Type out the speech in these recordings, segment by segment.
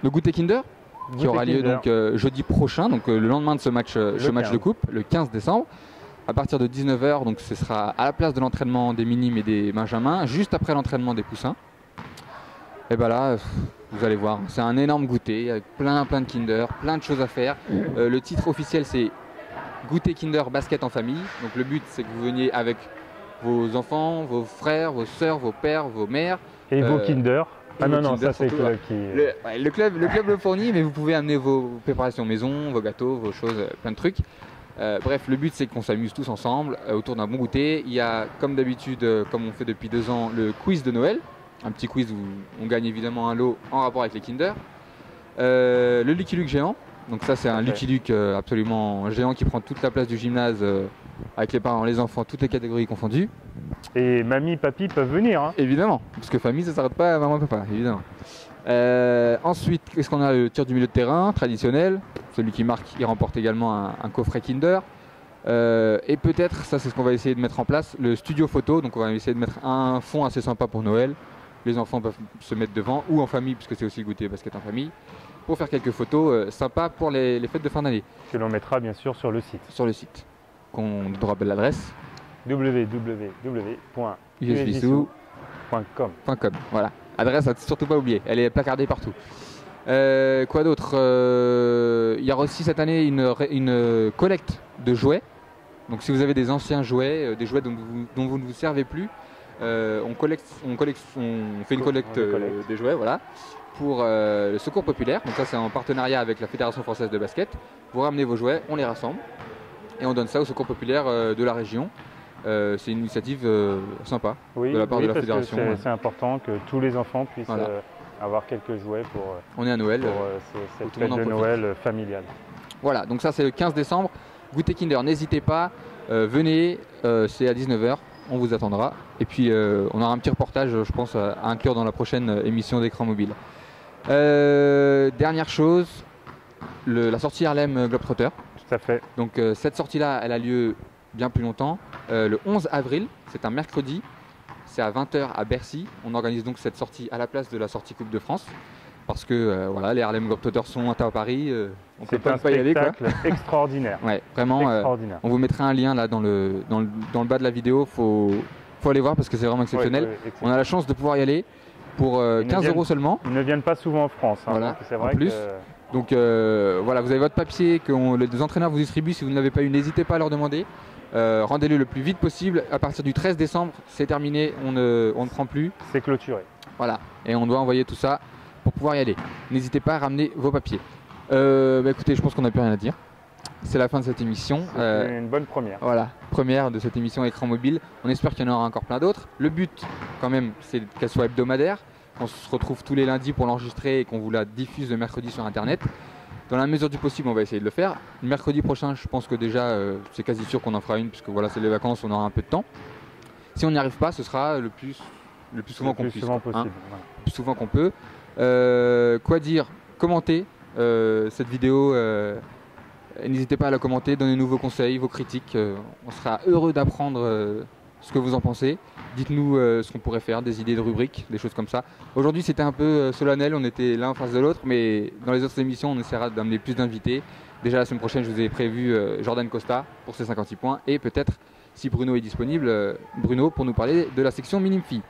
Le goûter Kinder qui aura lieu Kinder. donc jeudi prochain, donc le lendemain de ce match de coupe, le 15 décembre, à partir de 19 h. Donc ce sera à la place de l'entraînement des minimes et des benjamins, juste après l'entraînement des poussins. Et ben là, vous allez voir, c'est un énorme goûter avec plein de Kinder, plein de choses à faire. Le titre officiel c'est Goûter Kinder basket en famille. Donc le but c'est que vous veniez avec vos enfants, vos frères, vos sœurs, vos pères, vos mères. Et vos Kinder. Ah non, non, Kinder, ça c'est le club qui... Le club le fournit, mais vous pouvez amener vos préparations maison, vos gâteaux, vos choses, plein de trucs. Bref, le but c'est qu'on s'amuse tous ensemble autour d'un bon goûter. Il y a comme d'habitude, comme on fait depuis 2 ans, le quiz de Noël. Un petit quiz où on gagne évidemment un lot en rapport avec les Kinder. Le Lucky Luke géant. Donc ça c'est un Lucky Luke absolument géant qui prend toute la place du gymnase avec les parents, les enfants, toutes les catégories confondues. Et mamie, papy peuvent venir. Hein. Évidemment, parce que famille ça s'arrête pas à maman et papa, évidemment. Ensuite, qu'est-ce qu'on a? Le tir du milieu de terrain, traditionnel. Celui qui marque, il remporte également un coffret Kinder. Et peut-être, ça c'est ce qu'on va essayer de mettre en place, le studio photo. Donc on va essayer de mettre un fond assez sympa pour Noël. Les enfants peuvent se mettre devant, ou en famille, puisque c'est aussi le goûter basket en famille, pour faire quelques photos sympas pour les fêtes de fin d'année. Que l'on mettra bien sûr sur le site. Sur le site, qu'on nous rappelle l'adresse www.usbsou.com. Voilà, adresse à surtout pas oublier, elle est placardée partout. Quoi d'autre? Il y aura aussi cette année une collecte de jouets. Donc si vous avez des anciens jouets, des jouets dont vous ne vous servez plus, on fait une collecte des jouets, voilà, pour le Secours Populaire. Donc ça c'est en partenariat avec la Fédération Française de Basket. Vous ramenez vos jouets, on les rassemble et on donne ça au Secours Populaire de la région. C'est une initiative sympa de la part de la Fédération. C'est important que tous les enfants puissent avoir quelques jouets pour, on est à Noël, cette fête de Noël familiale. Voilà, donc ça c'est le 15 décembre. Goûter Kinder, n'hésitez pas, venez, c'est à 19 h. On vous attendra. Et puis on aura un petit reportage, je pense, à inclure dans la prochaine émission d'Écran Mobile. Dernière chose, la sortie Harlem Globetrotter. Tout à fait. Donc cette sortie-là, elle a lieu bien plus longtemps. Le 11 avril, c'est un mercredi. C'est à 20 h à Bercy. On organise donc cette sortie à la place de la sortie Coupe de France. Parce que voilà, les Harlem Globetrotters sont à Paris. On peut pas y aller. C'est un spectacle extraordinaire. Ouais, vraiment. Extraordinaire. On vous mettra un lien là dans le bas de la vidéo. Faut aller voir parce que c'est vraiment exceptionnel. Ouais, on a la chance de pouvoir y aller pour 15 € seulement. Ils ne viennent pas souvent en France. Hein, voilà, c'est vrai en plus. Donc voilà, vous avez votre papier que les entraîneurs vous distribuent. Si vous ne l'avez pas eu, n'hésitez pas à leur demander. Rendez-le le plus vite possible. À partir du 13 décembre, c'est terminé. On ne prend plus. C'est clôturé. Voilà. Et on doit envoyer tout ça pour pouvoir y aller. N'hésitez pas à ramener vos papiers. Écoutez, je pense qu'on n'a plus rien à dire. C'est la fin de cette émission. C'est une bonne première. Voilà, première de cette émission Écran Mobile. On espère qu'il y en aura encore plein d'autres. Le but, quand même, c'est qu'elle soit hebdomadaire. On se retrouve tous les lundis pour l'enregistrer et qu'on vous la diffuse le mercredi sur Internet. Dans la mesure du possible, on va essayer de le faire. Le mercredi prochain, je pense que déjà, c'est quasi sûr qu'on en fera une, puisque voilà, c'est les vacances, on aura un peu de temps. Si on n'y arrive pas, ce sera le plus souvent qu'on puisse. Possible, voilà. Le plus souvent qu'on peut. Quoi dire? Commentez cette vidéo. N'hésitez pas à la commenter, donnez-nous vos conseils, vos critiques. On sera heureux d'apprendre ce que vous en pensez. Dites-nous ce qu'on pourrait faire, des idées de rubriques, des choses comme ça. Aujourd'hui, c'était un peu solennel, on était l'un en face de l'autre, mais dans les autres émissions, on essaiera d'amener plus d'invités. Déjà la semaine prochaine, je vous ai prévu Jordan Costa pour ses 56 points et peut-être, si Bruno est disponible, Bruno pour nous parler de la section minime filles.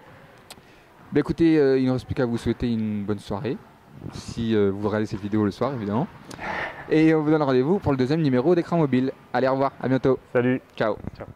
Bah, écoutez, il ne reste plus qu'à vous souhaiter une bonne soirée, si vous regardez cette vidéo le soir évidemment. Et on vous donne rendez-vous pour le 2e numéro d'Écran Mobile. Allez, au revoir, à bientôt. Salut. Ciao. Ciao.